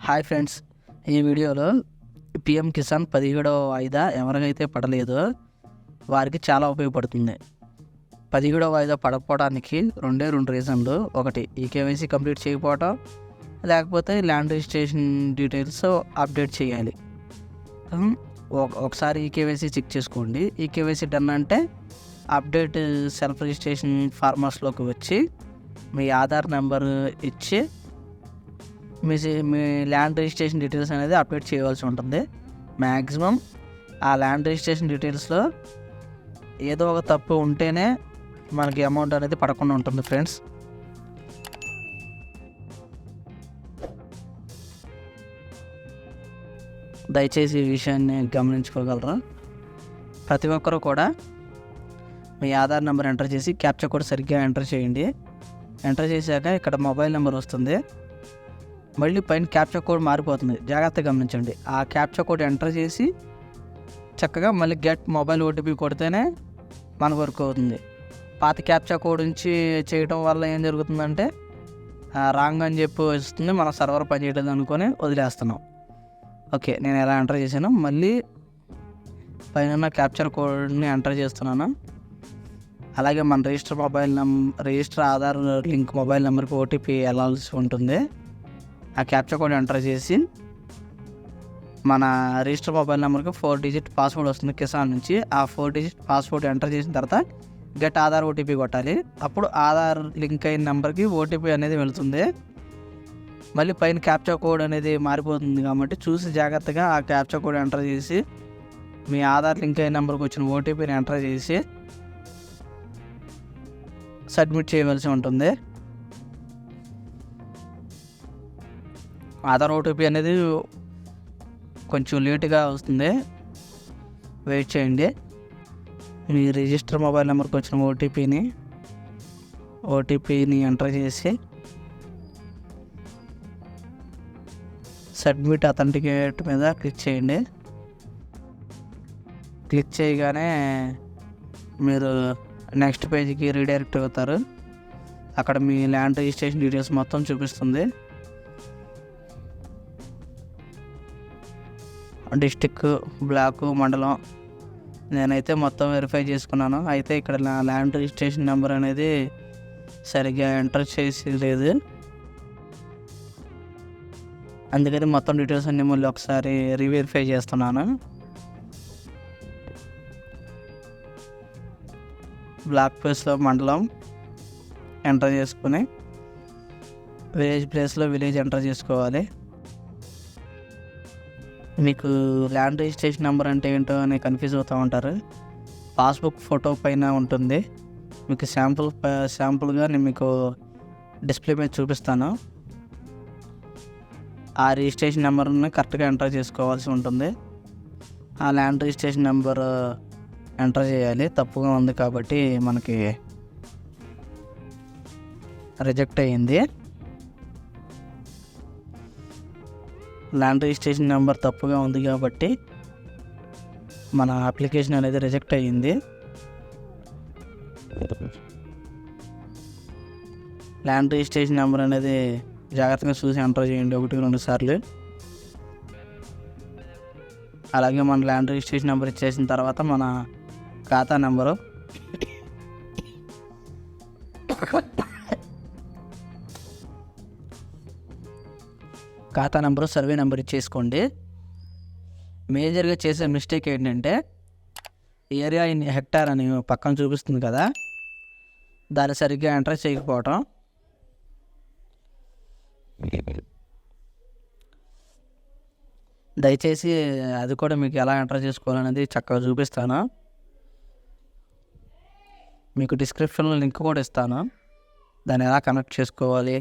Hi friends, ఈ వీడియోలో PM Kisan 17వ వాయిదా ఎవరికైతే పడలేదో వారికి చాలా ఉపయోగపడుతుంది. 17వ వాయిదా పడకపోవడానికి రెండు రీజన్లు. ఒకటి, ఈ కేవైసీ కంప్లీట్ చేయకపోవటం, లేకపోతే ల్యాండ్ రిజిస్ట్రేషన్ డీటెయిల్స్ అప్డేట్ చేయాలి. ఒకసారి ఈ కేవైసీ చెక్ చేసుకోండి. ఈ కేవైసీ డన్ అంటే అప్డేట్ సెల్ఫ్ రిజిస్ట్రేషన్ ఫార్మర్స్లోకి వచ్చి మీ ఆధార్ నెంబర్ ఇచ్చి మీ ల్యాండ్ రిజిస్ట్రేషన్ డీటెయిల్స్ అనేది అప్డేట్ చేయవలసి ఉంటుంది. మ్యాక్సిమం ఆ ల్యాండ్ రిజిస్ట్రేషన్ డీటెయిల్స్లో ఏదో ఒక తప్పు ఉంటేనే మనకి అమౌంట్ అనేది పడకుండా ఉంటుంది ఫ్రెండ్స్. దయచేసి ఈ విషయాన్ని గమనించుకోగలరా. ప్రతి ఒక్కరూ కూడా మీ ఆధార్ నెంబర్ ఎంటర్ చేసి క్యాప్చా కోడ్ సరిగ్గా ఎంటర్ చేయండి. ఎంటర్ చేశాక ఇక్కడ మొబైల్ నెంబర్ వస్తుంది. మళ్ళీ పైన క్యాప్చా కోడ్ మారిపోతుంది, జాగ్రత్తగా గమనించండి. ఆ క్యాప్చా కోడ్ ఎంటర్ చేసి చక్కగా మళ్ళీ గెట్ మొబైల్ ఓటీపీ కొడితేనే మన వర్క్ అవుతుంది. పాత క్యాప్చా కోడ్ నుంచి చేయడం వల్ల ఏం జరుగుతుందంటే రాంగ్ అని చెప్పి వస్తుంది, మన సర్వర్ పనిచేయలేదు అనుకొని వదిలేస్తున్నాం. ఓకే, నేను ఎలా ఎంటర్ చేశాను, మళ్ళీ పైన క్యాప్చర్ కోడ్ని ఎంటర్ చేస్తున్నాను. అలాగే మన రిజిస్టర్ ఆధార్ లింక్ మొబైల్ నెంబర్కి ఓటీపీ వెళ్ళాల్సి ఉంటుంది. ఆ క్యాప్చా కోడ్ ఎంటర్ చేసి మన రిజిస్టర్ మొబైల్ నెంబర్కి 4 డిజిట్ పాస్వర్డ్ వస్తుంది కిసాన్ నుంచి. ఆ 4 డిజిట్ పాస్వర్డ్ ఎంటర్ చేసిన తర్వాత గెట్ ఆధార్ ఓటీపీ కొట్టాలి. అప్పుడు ఆధార్ లింక్ అయిన నెంబర్కి ఓటీపీ అనేది వెళుతుంది. మళ్ళీ పైన క్యాప్చా కోడ్ అనేది మారిపోతుంది కాబట్టి చూసి జాగ్రత్తగా ఆ క్యాప్చా కోడ్ ఎంటర్ చేసి మీ ఆధార్ లింక్ అయిన నెంబర్కి వచ్చిన ఓటీపీని ఎంటర్ చేసి సబ్మిట్ చేయవలసి ఉంటుంది. ఆధార్ ఓటీపీ అనేది కొంచెం లేటుగా వస్తుంది, వెయిట్ చేయండి. మీ రిజిస్టర్ మొబైల్ నెంబర్కి వచ్చిన ఓటీపీని ఎంటర్ చేసి సబ్మిట్ అథెంటికేట్ మీద క్లిక్ చేయండి. క్లిక్ చేయగానే మీరు నెక్స్ట్ పేజీకి రీడైరెక్ట్ అవుతారు. అక్కడ మీ ల్యాండ్ రిజిస్ట్రేషన్ డీటెయిల్స్ మొత్తం చూపిస్తుంది. డిస్టిక్, బ్లాక్, మండలం నేనైతే మొత్తం వెరిఫై చేసుకున్నాను. అయితే ఇక్కడ నా ల్యాండ్ రిజిస్ట్రేషన్ నెంబర్ అనేది సరిగ్గా ఎంటర్ చేసి లేదు, అందుకని మొత్తం డీటెయిల్స్ అన్నీ మళ్ళీ ఒకసారి రీవెరిఫై చేస్తున్నాను. బ్లాక్ ప్లేస్లో మండలం ఎంటర్ చేసుకుని విలేజ్ ప్లేస్లో విలేజ్ ఎంటర్ చేసుకోవాలి. మీకు ల్యాండ్ రిజిస్ట్రేషన్ నెంబర్ అంటే ఏంటో అని కన్ఫ్యూజ్ అవుతూ ఉంటారు. పాస్బుక్ ఫోటో పైన ఉంటుంది. మీకు శాంపుల్గా నేను మీకు డిస్ప్లే మీద చూపిస్తాను. ఆ రిజిస్ట్రేషన్ నెంబర్ని కరెక్ట్గా ఎంటర్ చేసుకోవాల్సి ఉంటుంది. ఆ ల్యాండ్ రిజిస్ట్రేషన్ నెంబర్ ఎంటర్ చేయాలి. తప్పుగా ఉంది కాబట్టి మనకి రిజెక్ట్ అయ్యింది. ల్యాండ్ రిజిస్ట్రేషన్ నెంబర్ తప్పుగా ఉంది కాబట్టి మన అప్లికేషన్ అనేది రిజెక్ట్ అయ్యింది. ల్యాండ్ రిజిస్ట్రేషన్ నెంబర్ అనేది జాగ్రత్తగా చూసి ఎంటర్ చేయండి 1-2 సార్లు. అలాగే మన ల్యాండ్ రిజిస్ట్రేషన్ నెంబర్ ఇచ్చేసిన తర్వాత మన ఖాతా నెంబరు, సర్వే నెంబర్ ఇచ్చేసుకోండి. మేజర్గా చేసే మిస్టేక్ ఏంటంటే ఏరియా ఇన్ హెక్టార్ అని పక్కన చూపిస్తుంది కదా, దాన్ని సరిగ్గా ఎంటర్ చేయకపోవటం. దయచేసి అది కూడా మీకు ఎలా ఎంటర్ చేసుకోవాలనేది చక్కగా చూపిస్తాను. మీకు డిస్క్రిప్షన్లో లింక్ కూడా ఇస్తాను. దాన్ని ఎలా కనెక్ట్ చేసుకోవాలి,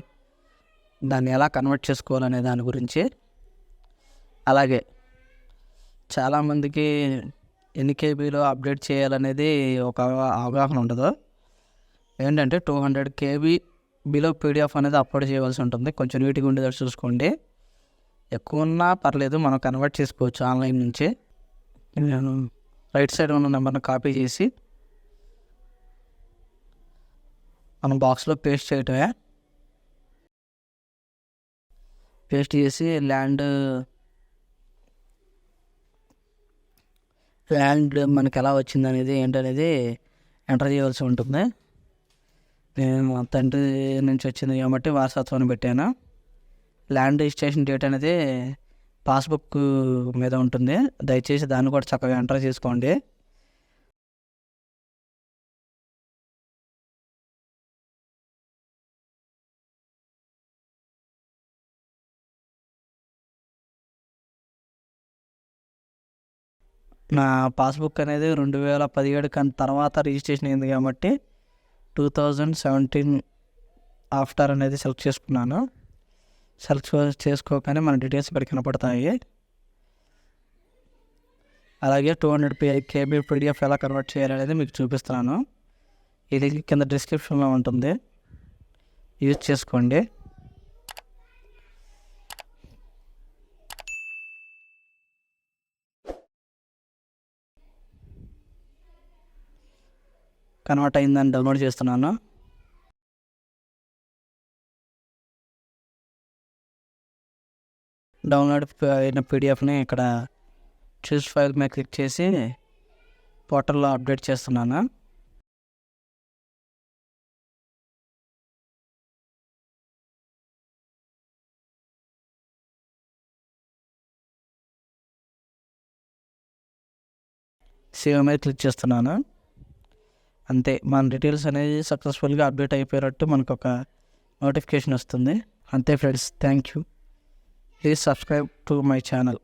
దాన్ని ఎలా కన్వర్ట్ చేసుకోవాలనే దాని గురించి. అలాగే చాలామందికి ఎన్ని కేబీలో అప్డేట్ చేయాలనేది ఒక అవగాహన ఉండదు. ఏంటంటే 200 KB బిలో పీడిఎఫ్ అనేది అప్లోడ్ చేయవలసి ఉంటుంది. కొంచెం నీట్గా ఉండేది చూసుకోండి. ఎక్కువ ఉన్నా పర్లేదు, మనం కన్వర్ట్ చేసుకోవచ్చు ఆన్లైన్ నుంచి. నేను రైట్ సైడ్ ఉన్న నెంబర్ని కాపీ చేసి మనం బాక్స్లో పేస్ట్ చేయటమే. పేస్ట్ చేసి ల్యాండ్ మనకి ఎలా వచ్చింది అనేది ఏంటనేది ఎంటర్ చేయవలసి ఉంటుంది. నేను మా తండ్రి నుంచి వచ్చింది కాబట్టి వారసత్వాన్ని పెట్టాను. ల్యాండ్ రిజిస్ట్రేషన్ డేట్ అనేది పాస్బుక్ మీద ఉంటుంది. దయచేసి దాన్ని కూడా చక్కగా ఎంటర్ చేసుకోండి. నా పాస్బుక్ అనేది 2017 తర్వాత రిజిస్ట్రేషన్ అయింది కాబట్టి 2017 ఆఫ్టర్ అనేది సెలెక్ట్ చేసుకున్నాను. సెలెక్ట్ చేసుకోగానే మన డీటెయిల్స్ ఇక్కడ కనపడతాయి. అలాగే 200 KB PDF ఎలా కన్వర్ట్ చేయాలనేది మీకు చూపిస్తున్నాను. ఇది కింద డిస్క్రిప్షన్లో ఉంటుంది, యూజ్ చేసుకోండి. కన్వర్ట్ అయిందని డౌన్లోడ్ చేస్తున్నాను. డౌన్లోడ్ అయిన పీడిఎఫ్ని ఇక్కడ చూస్ ఫైల్ మీద క్లిక్ చేసి పోర్టల్లో అప్డేట్ చేస్తున్నాను. సేవ్ మీద క్లిక్ చేస్తున్నాను. అంతే, మన డీటెయిల్స్ అనేది సక్సెస్ఫుల్గా అప్డేట్ అయిపోయినట్టు మనకు ఒక నోటిఫికేషన్ వస్తుంది. అంతే friends, thank you. Please subscribe to my channel.